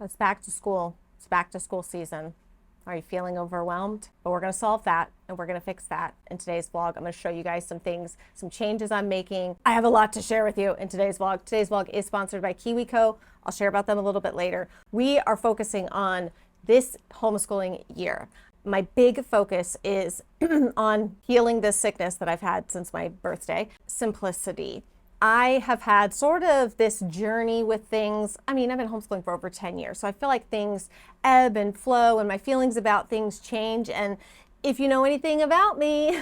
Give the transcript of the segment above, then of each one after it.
It's back to school. It's back to school season. Are you feeling overwhelmed? But we're going to solve that and we're going to fix that in today's vlog. I'm going to show you guys some things, some changes I'm making. I have a lot to share with you in today's vlog. Today's vlog is sponsored by KiwiCo. I'll share about them a little bit later. We are focusing on this homeschooling year. My big focus is on healing this sickness that I've had since my birthday. Simplicity. I have had sort of this journey with things. I mean, I've been homeschooling for over 10 years, so I feel like things ebb and flow and my feelings about things change. And if you know anything about me,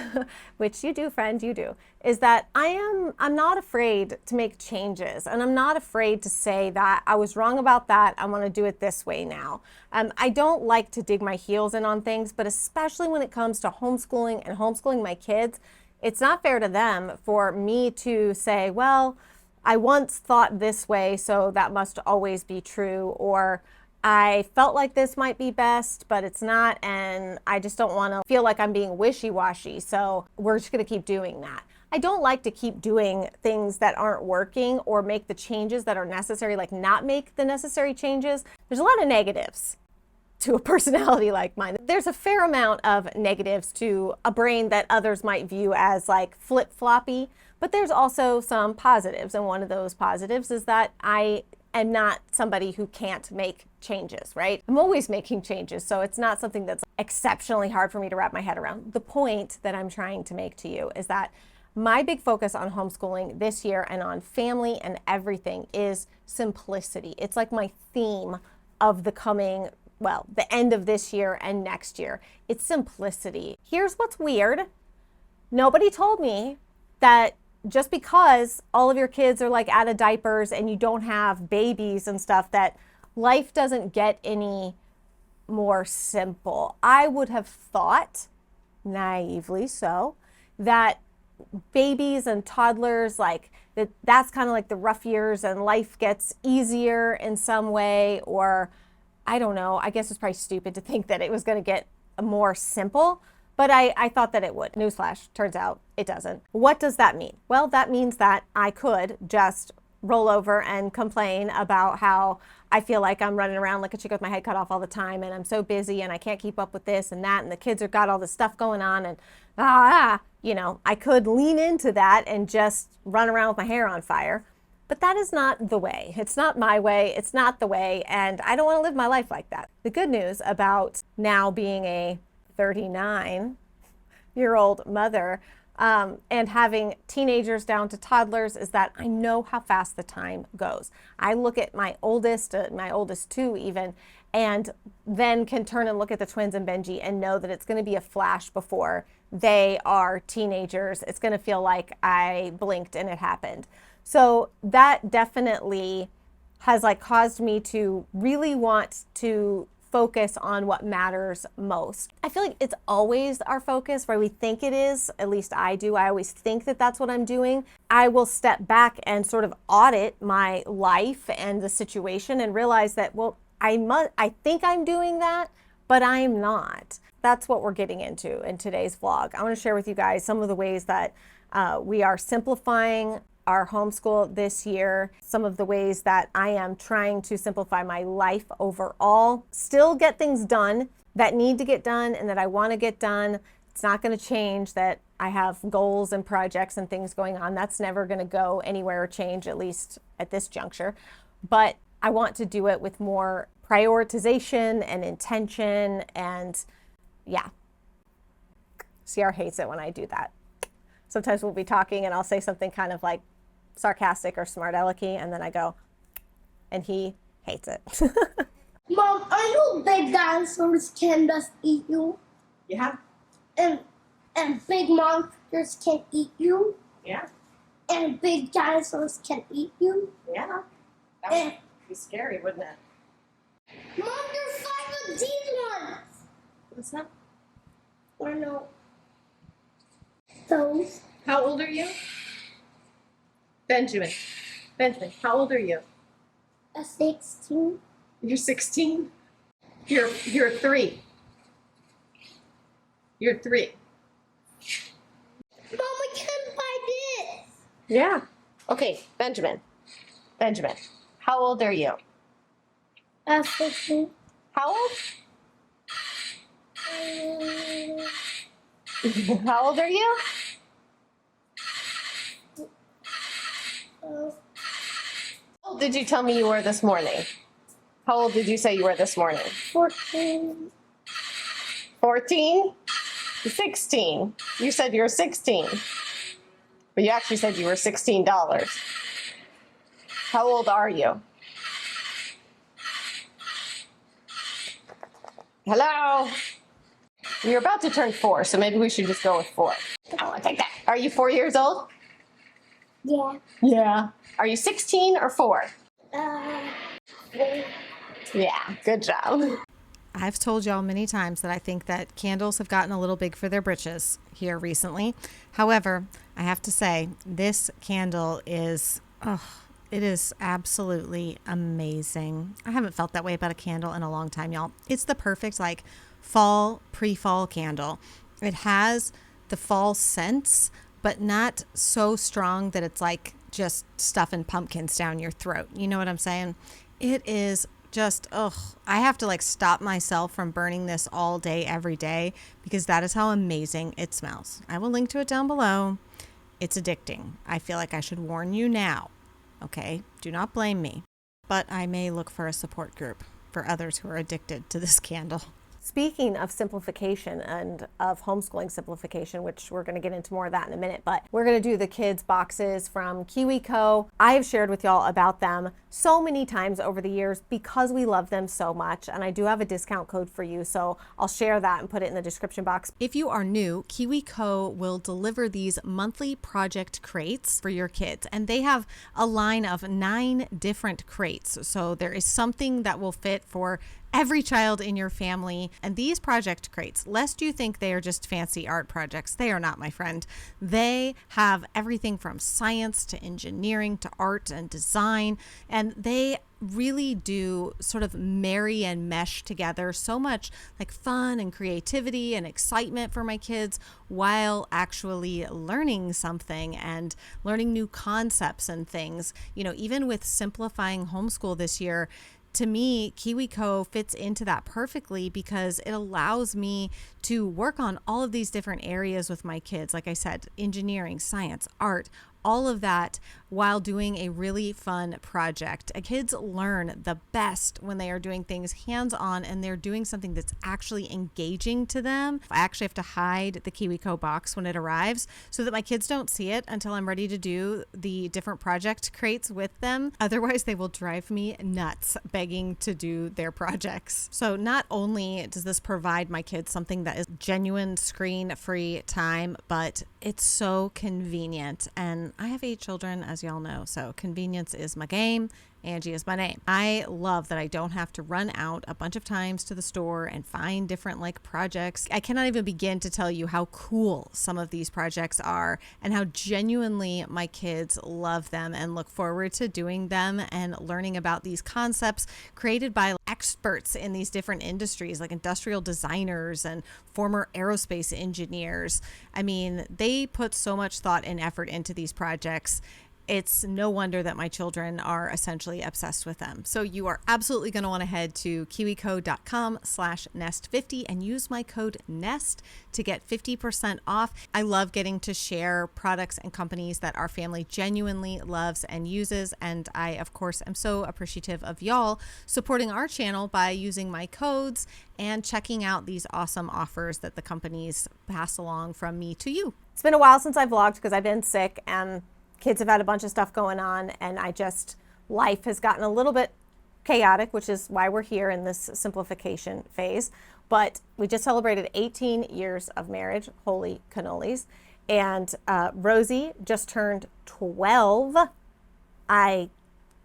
which you do, friend, you do, is that I'm not afraid to make changes, and I'm not afraid to say that I was wrong about that. I want to do it this way now. I don't like to dig my heels in on things, but especially when it comes to homeschooling and homeschooling my kids, it's not fair to them for me to say, well, I once thought this way, so that must always be true, or I felt like this might be best, but it's not, and I just don't want to feel like I'm being wishy-washy, so we're just going to keep doing that. I don't like to keep doing things that aren't working or make the changes that are necessary, like not make the necessary changes. There's a lot of negatives to a personality like mine. There's a fair amount of negatives to a brain that others might view as like flip-floppy, but there's also some positives, and one of those positives is that I am not somebody who can't make changes, right? I'm always making changes, so it's not something that's exceptionally hard for me to wrap my head around. The point that I'm trying to make to you is that my big focus on homeschooling this year and on family and everything is simplicity. It's like my theme of the end of this year and next year. It's simplicity. Here's what's weird. Nobody told me that just because all of your kids are like out of diapers and you don't have babies and stuff, that life doesn't get any more simple. I would have thought, naively so, that babies and toddlers, like that's kind of like the rough years and life gets easier in some way, or I don't know, I guess it's probably stupid to think that it was going to get more simple, but I thought that it would. Newsflash, turns out it doesn't. What does that mean? Well, that means that I could just roll over and complain about how I feel like I'm running around like a chick with my head cut off all the time, and I'm so busy and I can't keep up with this and that, and the kids have got all this stuff going on, and I could lean into that and just run around with my hair on fire. But that is not the way. It's not my way. It's not the way. And I don't want to live my life like that. The good news about now being a 39-year-old mother and having teenagers down to toddlers is that I know how fast the time goes. I look at my oldest two even, and then can turn and look at the twins and Benji and know that it's going to be a flash before they are teenagers. It's going to feel like I blinked and it happened. So that definitely has caused me to really want to focus on what matters most. I feel like it's always our focus, right? We think it is, at least I do. I always think that that's what I'm doing. I will step back and sort of audit my life and the situation and realize that, well, I think I'm doing that, but I'm not. That's what we're getting into in today's vlog. I want to share with you guys some of the ways that we are simplifying our homeschool this year, some of the ways that I am trying to simplify my life overall, still get things done that need to get done and that I want to get done. It's not going to change that I have goals and projects and things going on. That's never going to go anywhere or change, at least at this juncture. But I want to do it with more prioritization and intention, and yeah. CR hates it when I do that. Sometimes we'll be talking and I'll say something kind of like sarcastic or smart alecky, and then I go, and he hates it. Mom, I know big dinosaurs can just eat you. Yeah. And big monsters can eat you. Yeah. And big dinosaurs can eat you. Yeah. That would be scary, wouldn't it? Mom, there's 5 of these ones. What's that? Or no. Those. How old are you? Benjamin, how old are you? 16. You're 16? You're 3. You're 3. Mom, I can't buy this. Yeah. Okay, Benjamin, how old are you? 14. How old? How old are you? Uh, How old did you tell me you were this morning? How old did you say you were this morning? 14. 14? 16. You said you're 16. But you actually said you were $16. How old are you? Hello? You're about to turn 4, so maybe we should just go with 4. I want to take that. Are you 4 years old? Yeah. Yeah. Are you 16 or 4? Uh, Yeah, good job. I've told y'all many times that I think that candles have gotten a little big for their britches here recently. However, I have to say, this candle is, it is absolutely amazing. I haven't felt that way about a candle in a long time, y'all. It's the perfect, like, fall, pre-fall candle. It has the fall scents, but not so strong that it's like just stuffing pumpkins down your throat. You know what I'm saying? It is just, I have to like stop myself from burning this all day, every day, because that is how amazing it smells. I will link to it down below. It's addicting. I feel like I should warn you now. Okay? Do not blame me. But I may look for a support group for others who are addicted to this candle. Speaking of simplification and of homeschooling simplification, which we're going to get into more of that in a minute, but we're going to do the kids' boxes from KiwiCo. I have shared with y'all about them so many times over the years because we love them so much. And I do have a discount code for you, so I'll share that and put it in the description box. If you are new, KiwiCo will deliver these monthly project crates for your kids. And they have a line of 9 different crates. So there is something that will fit for every child in your family. And these project crates, lest you think they are just fancy art projects, they are not, my friend. They have everything from science to engineering to art and design, and they really do sort of marry and mesh together so much like fun and creativity and excitement for my kids while actually learning something and learning new concepts and things. You know, even with simplifying homeschool this year, to me, KiwiCo fits into that perfectly because it allows me to work on all of these different areas with my kids. Like I said, engineering, science, art, all of that while doing a really fun project. Kids learn the best when they are doing things hands-on and they're doing something that's actually engaging to them. I actually have to hide the KiwiCo box when it arrives so that my kids don't see it until I'm ready to do the different project crates with them. Otherwise, they will drive me nuts begging to do their projects. So not only does this provide my kids something that is genuine screen-free time, but it's so convenient. And I have 8 children, as y'all know, so convenience is my game. Angie is my name. I love that I don't have to run out a bunch of times to the store and find different like projects. I cannot even begin to tell you how cool some of these projects are and how genuinely my kids love them and look forward to doing them and learning about these concepts created by experts in these different industries like industrial designers and former aerospace engineers. I mean, they put so much thought and effort into these projects. It's no wonder that my children are essentially obsessed with them. So you are absolutely going to want to head to kiwico.com/nest50 and use my code NEST to get 50% off. I love getting to share products and companies that our family genuinely loves and uses. And I, of course, am so appreciative of y'all supporting our channel by using my codes and checking out these awesome offers that the companies pass along from me to you. It's been a while since I vlogged because I've been sick and kids have had a bunch of stuff going on, and life has gotten a little bit chaotic, which is why we're here in this simplification phase. But we just celebrated 18 years of marriage, holy cannolis. And Rosie just turned 12. I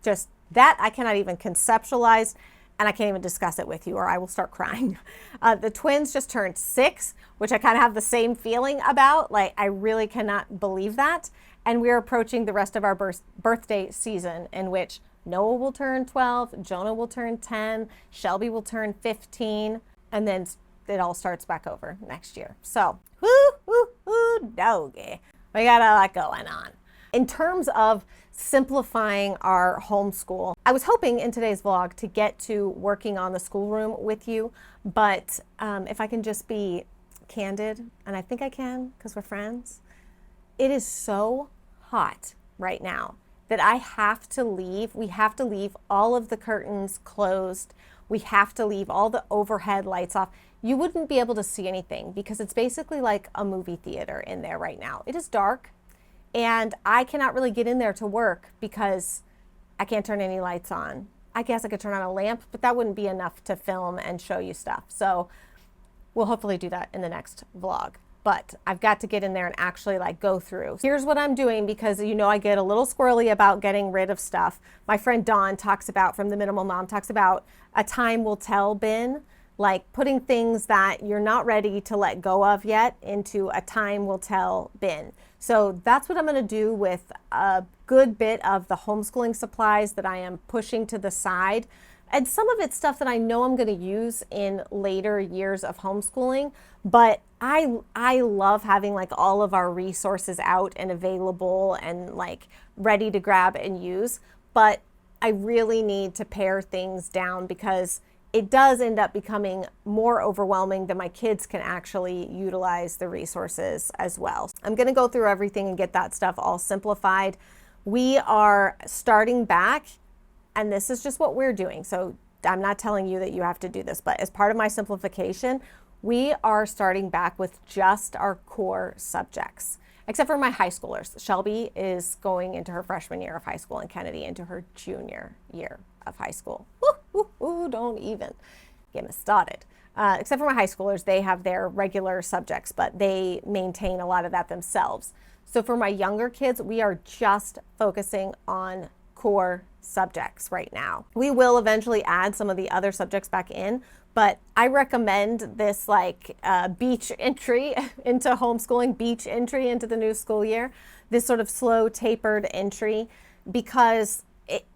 cannot even conceptualize, and I can't even discuss it with you or I will start crying. The twins just turned 6, which I kind of have the same feeling about. Like, I really cannot believe that. And we're approaching the rest of our birthday season in which Noah will turn 12, Jonah will turn 10, Shelby will turn 15, and then it all starts back over next year. So, doggy. We got a lot going on. In terms of simplifying our homeschool. I was hoping in today's vlog to get to working on the schoolroom with you, but if I can just be candid, and I think I can because we're friends, it is so hot right now that I have to leave. We have to leave all of the curtains closed. We have to leave all the overhead lights off. You wouldn't be able to see anything because it's basically like a movie theater in there right now. It is dark and I cannot really get in there to work because I can't turn any lights on. I guess I could turn on a lamp, but that wouldn't be enough to film and show you stuff. So we'll hopefully do that in the next vlog. But I've got to get in there and actually like go through. Here's what I'm doing because you know I get a little squirrely about getting rid of stuff. My friend Dawn talks about, from the Minimal Mom, talks about a time will tell bin, like putting things that you're not ready to let go of yet into a time will tell bin. So that's what I'm gonna do with a good bit of the homeschooling supplies that I am pushing to the side. And some of it's stuff that I know I'm going to use in later years of homeschooling, but I love having like all of our resources out and available and like ready to grab and use. But I really need to pare things down because it does end up becoming more overwhelming than my kids can actually utilize the resources as well. I'm going to go through everything and get that stuff all simplified. We are starting back. And this is just what we're doing. So I'm not telling you that you have to do this, but as part of my simplification, we are starting back with just our core subjects, except for my high schoolers. Shelby is going into her freshman year of high school and Kennedy into her junior year of high school. Ooh, don't even get me started. Except for my high schoolers, they have their regular subjects, but they maintain a lot of that themselves. So for my younger kids, we are just focusing on core subjects right now. We will eventually add some of the other subjects back in, but I recommend this like beach entry into homeschooling, beach entry into the new school year, this sort of slow tapered entry, because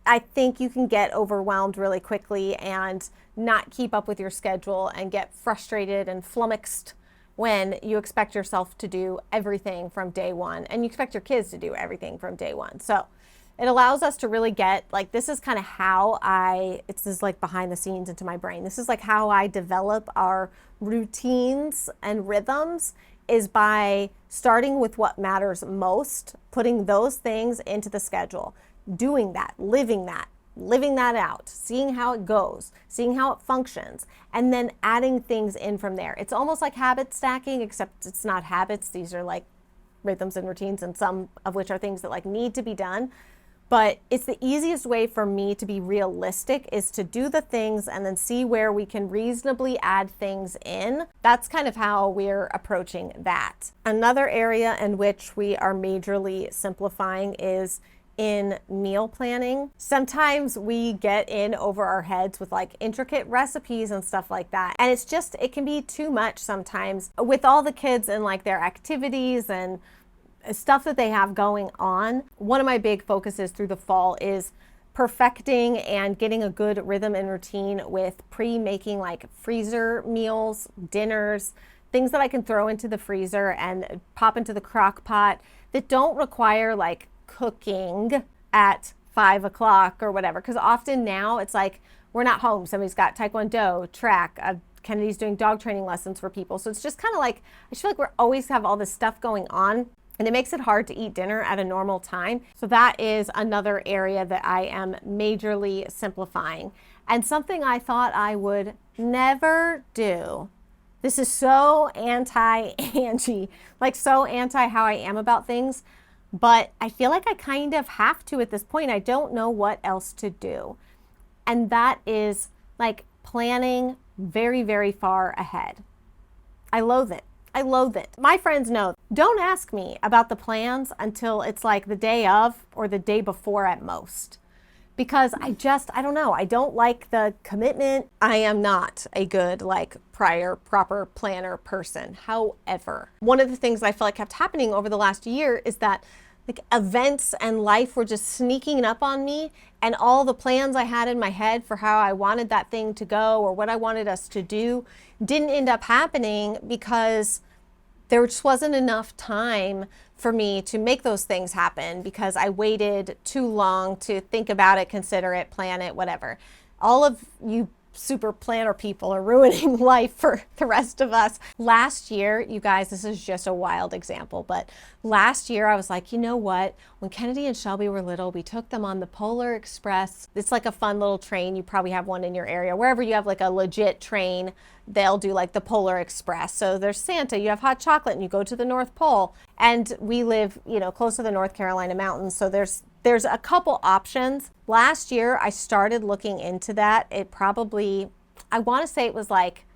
I think you can get overwhelmed really quickly and not keep up with your schedule and get frustrated and flummoxed when you expect yourself to do everything from day one and you expect your kids to do everything from day one. So it allows us to really get, like, this is kind of how it's just like behind the scenes into my brain. This is like how I develop our routines and rhythms, is by starting with what matters most, putting those things into the schedule, doing that, living that out, seeing how it goes, seeing how it functions, and then adding things in from there. It's almost like habit stacking, except it's not habits. These are like rhythms and routines, and some of which are things that like need to be done. But it's the easiest way for me to be realistic, is to do the things and then see where we can reasonably add things in. That's kind of how we're approaching that. Another area in which we are majorly simplifying is in meal planning. Sometimes we get in over our heads with like intricate recipes and stuff like that. And it's just, it can be too much sometimes with all the kids and like their activities and stuff that they have going on. One of my big focuses through the fall is perfecting and getting a good rhythm and routine with pre-making like freezer meals, dinners, things that I can throw into the freezer and pop into the crock pot that don't require like cooking at 5 o'clock or whatever. Because often now it's like we're not home. Somebody's got Taekwondo, track, Kennedy's doing dog training lessons for people. So it's just kind of like, I feel like we're always have all this stuff going on. And it makes it hard to eat dinner at a normal time. So that is another area that I am majorly simplifying. And something I thought I would never do. This is so anti-Angie, like so anti how I am about things. But I feel like I kind of have to at this point. I don't know what else to do. And that is like planning very, very far ahead. I loathe it. I loathe it. My friends know, don't ask me about the plans until it's like the day of or the day before at most. Because I don't know. I don't like the commitment. I am not a good like prior proper planner person. However, one of the things I feel like kept happening over the last year is that like events and life were just sneaking up on me, and all the plans I had in my head for how I wanted that thing to go or what I wanted us to do didn't end up happening because there just wasn't enough time for me to make those things happen because I waited too long to think about it, consider it, plan it, whatever. All of you super planner people are ruining life for the rest of us. Last year, you guys, this is just a wild example, but last year I was like, you know what? When Kennedy and Shelby were little, we took them on the Polar Express. It's like a fun little train. You probably have one in your area. Wherever you have like a legit train, they'll do like the Polar Express. So there's Santa, you have hot chocolate, and you go to the North Pole. And we live, you know, close to the North Carolina mountains. So there's a couple options. Last year, I started looking into that. It probably, I want to say it was like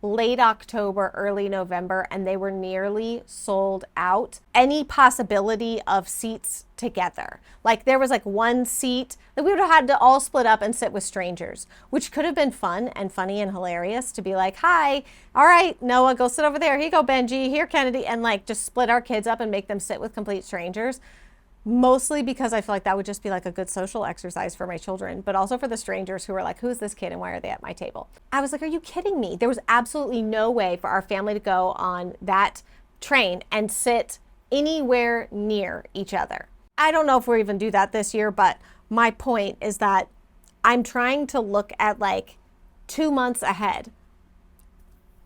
late October, early November, and they were nearly sold out. Any possibility of seats together. Like there was like one seat that we would have had to all split up and sit with strangers, which could have been fun and funny and hilarious to be like, hi, all right, Noah, go sit over there. Here you go, Benji, here, Kennedy, and like just split our kids up and make them sit with complete strangers. Mostly because I feel like that would just be like a good social exercise for my children, but also for the strangers who are like, who's this kid and why are they at my table? I was like, are you kidding me? There was absolutely no way for our family to go on that train and sit anywhere near each other. I don't know if we'll even do that this year, but my point is that I'm trying to look at like 2 months ahead.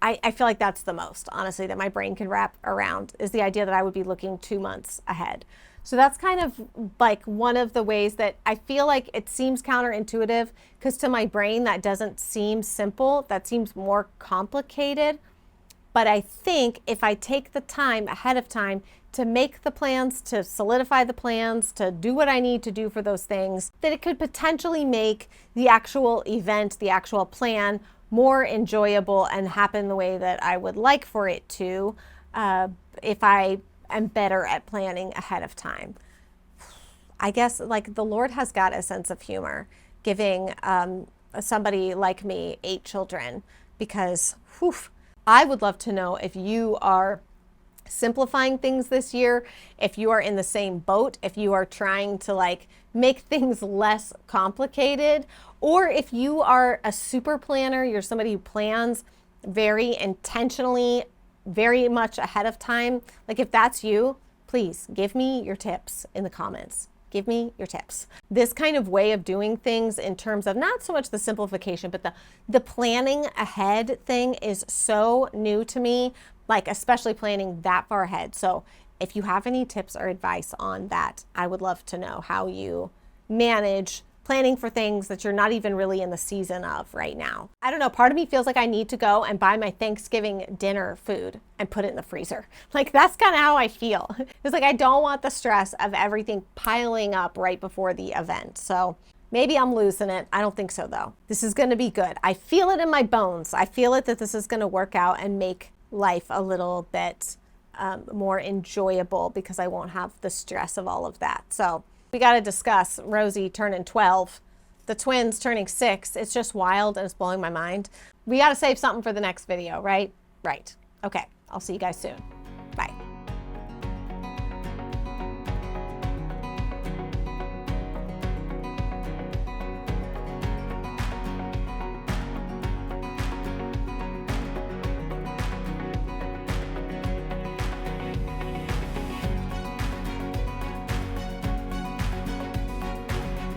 I feel like that's the most, honestly, that my brain can wrap around is the idea that I would be looking 2 months ahead. So that's kind of like one of the ways that I feel like it seems counterintuitive because to my brain that doesn't seem simple, that seems more complicated. But I think if I take the time ahead of time to make the plans, to solidify the plans, to do what I need to do for those things, that it could potentially make the actual event, the actual plan more enjoyable and happen the way that I would like for it to if I am better at planning ahead of time. I guess like the Lord has got a sense of humor giving somebody like me 8 children because whew, I would love to know if you are simplifying things this year, if you are in the same boat, if you are trying to like make things less complicated, or if you are a super planner, you're somebody who plans very intentionally, very much ahead of time. Like if that's you, please give me your tips in the comments. Give me your tips. This kind of way of doing things in terms of not so much the simplification, but the planning ahead thing is so new to me, like especially planning that far ahead. So if you have any tips or advice on that, I would love to know how you manage planning for things that you're not even really in the season of right now. I don't know, part of me feels like I need to go and buy my Thanksgiving dinner food and put it in the freezer. Like that's kind of how I feel. It's like I don't want the stress of everything piling up right before the event. So maybe I'm losing it. I don't think so though. This is gonna be good. I feel it in my bones. I feel it that this is gonna work out and make life a little bit more enjoyable because I won't have the stress of all of that. So we got to discuss Rosie turning 12, the twins turning 6. It's just wild and it's blowing my mind. We got to save something for the next video, right? Right. Okay. I'll see you guys soon.